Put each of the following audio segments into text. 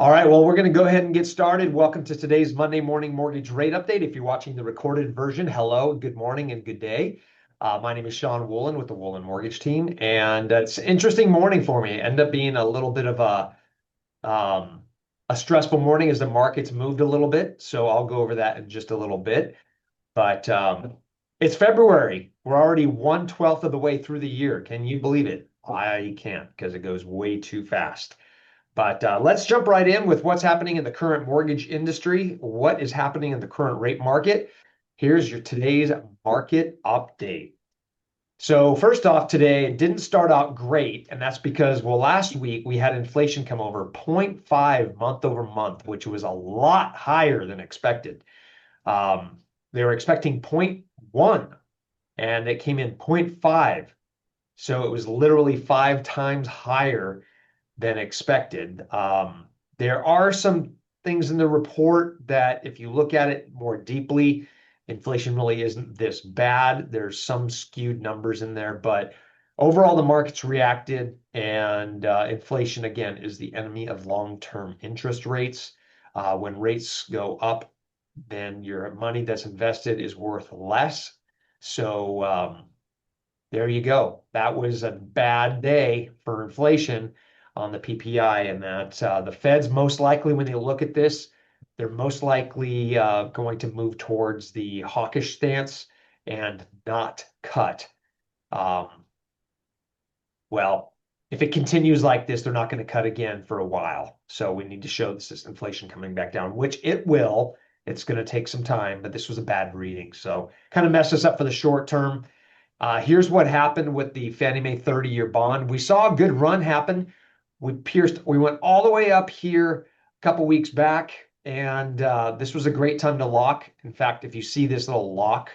All right, well, we're going to go ahead and get started. Welcome to today's Monday morning mortgage rate update. If you're watching the recorded version, hello, good morning, and good day. My name is Sean Woolen with the Woolen Mortgage Team, and it's an interesting morning for me. It ended up being a little bit of a stressful morning as the markets moved a little bit. So I'll go over that in just a little bit. But it's February. We're already 1/12 of the way through the year. Can you believe it? I can't because it goes way too fast. But let's jump right in with what's happening in the current mortgage industry. What is happening in the current rate market? Here's your today's market update. So first off, today it didn't start out great, and that's because, well, last week we had inflation come over 0.5 month over month, which was a lot higher than expected. They were expecting zero point 0.1, and it came in zero point 0.5. So it was literally 5 times higher than expected. There are some things in the report that, if you look at it more deeply, inflation really isn't this bad. There's some skewed numbers in there, but overall, the market's reacted, and inflation, again, is the enemy of long-term interest rates. When rates go up, then your money that's invested is worth less. So there you go. That was a bad day for inflation on the PPI, and that the Fed's most likely, when they look at this, they're most likely going to move towards the hawkish stance and not cut. Um, well, if it continues like this, they're not going to cut again for a while. So we need to show this inflation coming back down, which it will. It's going to take some time, but this was a bad reading. So kind of messed us up for the short term. Here's what happened with the Fannie Mae 30-year bond. We saw a good run happen. We went all the way up here a couple weeks back, and this was a great time to lock. In fact, if you see this little lock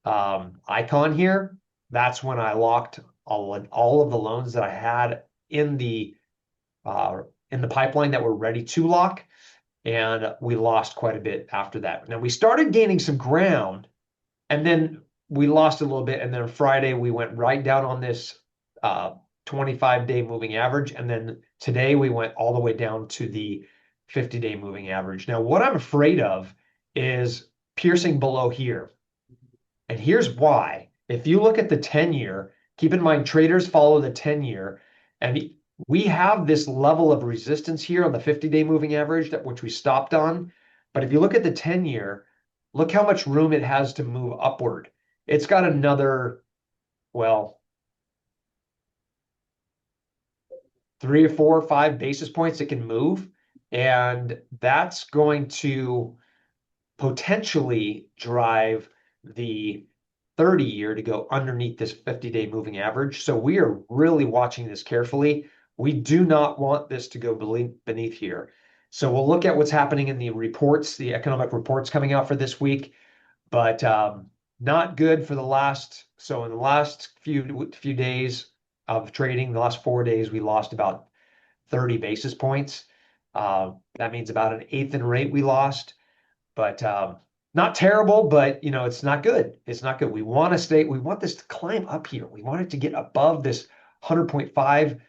icon here, that's when I locked all of the loans that I had in the pipeline that were ready to lock, and we lost quite a bit after that. Now we started gaining some ground, and then we lost a little bit, and then Friday we went right down on this 25-day moving average, and then today we went all the way down to the 50-day moving average. Now, what I'm afraid of is piercing below here, and here's why. If you look at the 10-year, keep in mind traders follow the 10-year, and we have this level of resistance here on the 50-day moving average, which we stopped on. But if you look at the 10-year, look how much room it has to move upward. It's got another, well, 3 or 4 or 5 basis points it can move. And that's going to potentially drive the 30-year to go underneath this 50-day moving average. So we are really watching this carefully. We do not want this to go beneath here. So we'll look at what's happening in the reports, the economic reports coming out for this week, but not good for the last. So in the last few days of trading, the last 4 days, we lost about 30 basis points. That means about an eighth in rate we lost, but not terrible, but it's not good. It's not good. We want this to climb up here. We want it to get above this 100.5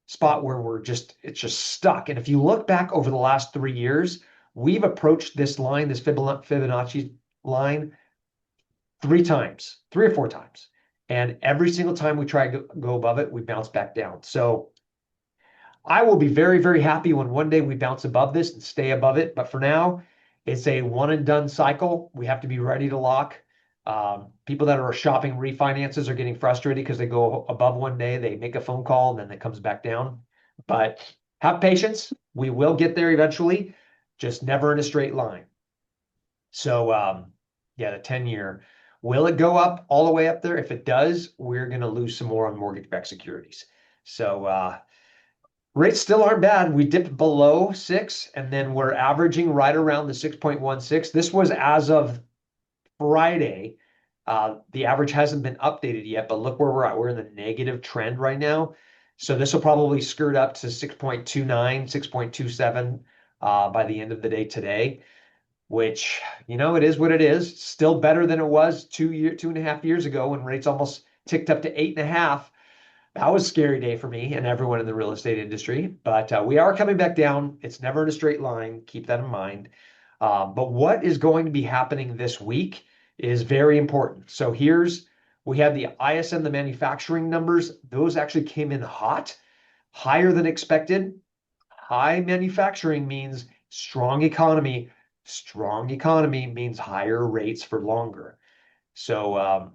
spot where it's just stuck. And if you look back over the last 3 years, we've approached this line, this Fibonacci line, 3 or 4 times. And every single time we try to go above it, we bounce back down. So I will be very, very happy when one day we bounce above this and stay above it. But for now, it's a one and done cycle. We have to be ready to lock. People that are shopping refinances are getting frustrated because they go above one day, they make a phone call, and then it comes back down. But have patience. We will get there eventually, just never in a straight line. So yeah, the 10-year, will it go up all the way up there? If it does, we're going to lose some more on mortgage-backed securities. So rates still aren't bad. We dipped below 6, and then we're averaging right around the 6.16. This was as of Friday. The average hasn't been updated yet, but look where we're at. We're in the negative trend right now. So this will probably skirt up to 6.29, 6.27 by the end of the day today, which, it is what it is. Still better than it was 2.5 years ago when rates almost ticked up to 8.5. That was a scary day for me and everyone in the real estate industry, but we are coming back down. It's never in a straight line. Keep that in mind. But what is going to be happening this week is very important. So we had the ISM, the manufacturing numbers. Those actually came in hot, higher than expected. High manufacturing means strong economy. Strong economy means higher rates for longer. So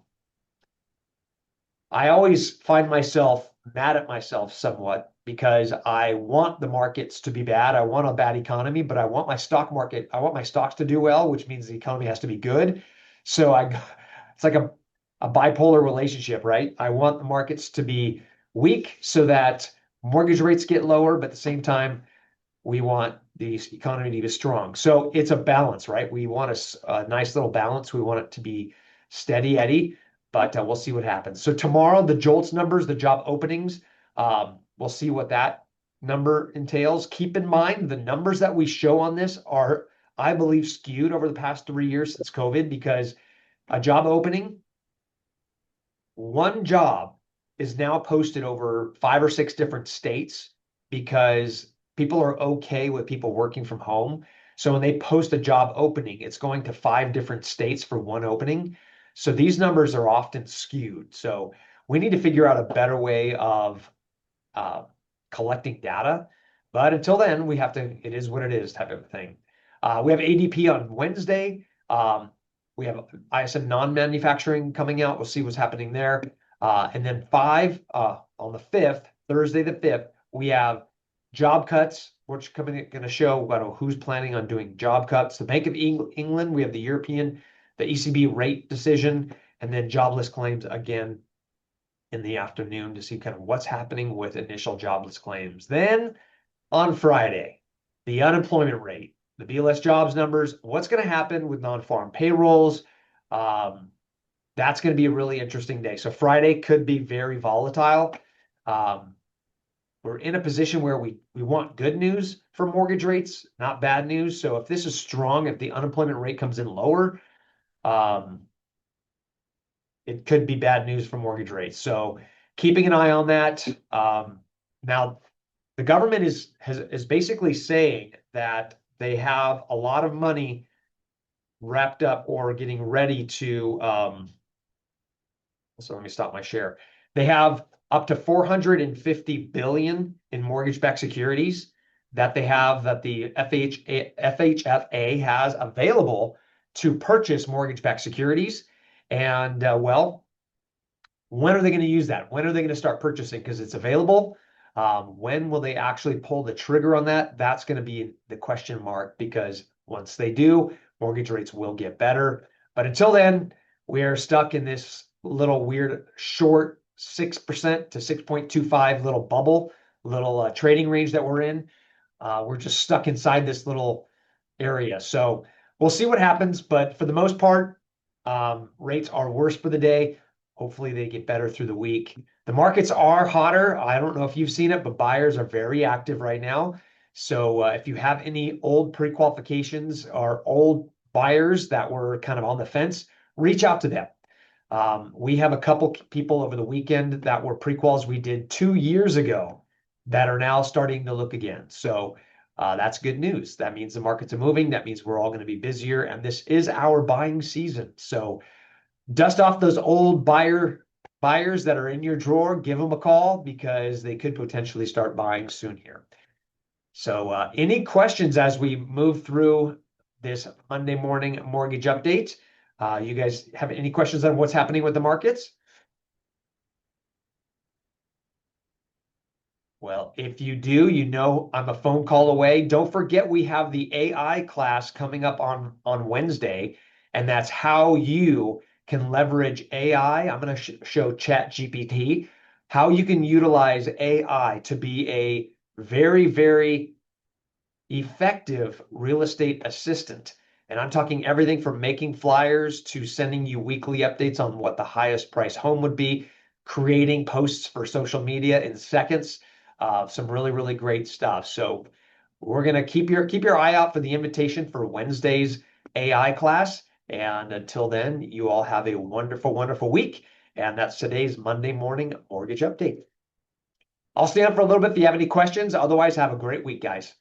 I always find myself mad at myself somewhat because I want the markets to be bad. I want a bad economy, but I want my stock market, I want my stocks to do well, which means the economy has to be good. So it's like a bipolar relationship, right? I want the markets to be weak so that mortgage rates get lower, but at the same time, we want the economy to be strong. So it's a balance, right? We want a nice little balance. We want it to be steady Eddie, but we'll see what happens. So tomorrow, the JOLTS numbers, the job openings, we'll see what that number entails. Keep in mind the numbers that we show on this are, I believe, skewed over the past 3 years since COVID because a job opening, one job is now posted over 5 or 6 different states because people are okay with people working from home. So when they post a job opening, it's going to 5 different states for one opening. So these numbers are often skewed. So we need to figure out a better way of uh, collecting data. But until then, we have to, it is what it is type of thing. We have ADP on Wednesday. We have ISM non-manufacturing coming out. We'll see what's happening there. And then on the 5th, Thursday the 5th, we have job cuts, which are going to show who's planning on doing job cuts. The Bank of England, we have the ECB rate decision, and then jobless claims again in the afternoon to see kind of what's happening with initial jobless claims. Then on Friday, the unemployment rate, the BLS jobs numbers, what's going to happen with non-farm payrolls. That's going to be a really interesting day. So Friday could be very volatile. Um, we're in a position where we want good news for mortgage rates, not bad news. So if this is strong, if the unemployment rate comes in lower, um, it could be bad news for mortgage rates. So keeping an eye on that. Now, the government is basically saying that they have a lot of money wrapped up or getting ready to. So let me stop my share. They have up to 450 billion in mortgage-backed securities that the FHFA has available to purchase mortgage-backed securities. And well, when are they going to use that? When are they going to start purchasing? Because it's available. When will they actually pull the trigger on that? That's going to be the question mark because once they do, mortgage rates will get better. But until then, we are stuck in this little weird short 6% to 6.25 little bubble, little trading range that we're in. We're just stuck inside this little area. So we'll see what happens. But for the most part, rates are worse for the day. Hopefully they get better through the week. The markets are hotter. I don't know if you've seen it, but buyers are very active right now. So if you have any old pre-qualifications or old buyers that were kind of on the fence, reach out to them. We have a couple people over the weekend that were pre-quals we did 2 years ago that are now starting to look again. So that's good news. That means the markets are moving. That means we're all going to be busier. And this is our buying season. So dust off those old buyers that are in your drawer, give them a call because they could potentially start buying soon here. So any questions as we move through this Monday morning mortgage update? You guys have any questions on what's happening with the markets? Well, if you do, you know I'm a phone call away. Don't forget we have the AI class coming up on Wednesday, and that's how you can leverage AI. I'm going to show ChatGPT how you can utilize AI to be a very, very effective real estate assistant. And I'm talking everything from making flyers to sending you weekly updates on what the highest price home would be, creating posts for social media in seconds. Some really, really great stuff. So we're gonna keep your eye out for the invitation for Wednesday's AI class. And until then, you all have a wonderful, wonderful week. And that's today's Monday morning mortgage update. I'll stay on for a little bit if you have any questions. Otherwise, have a great week, guys.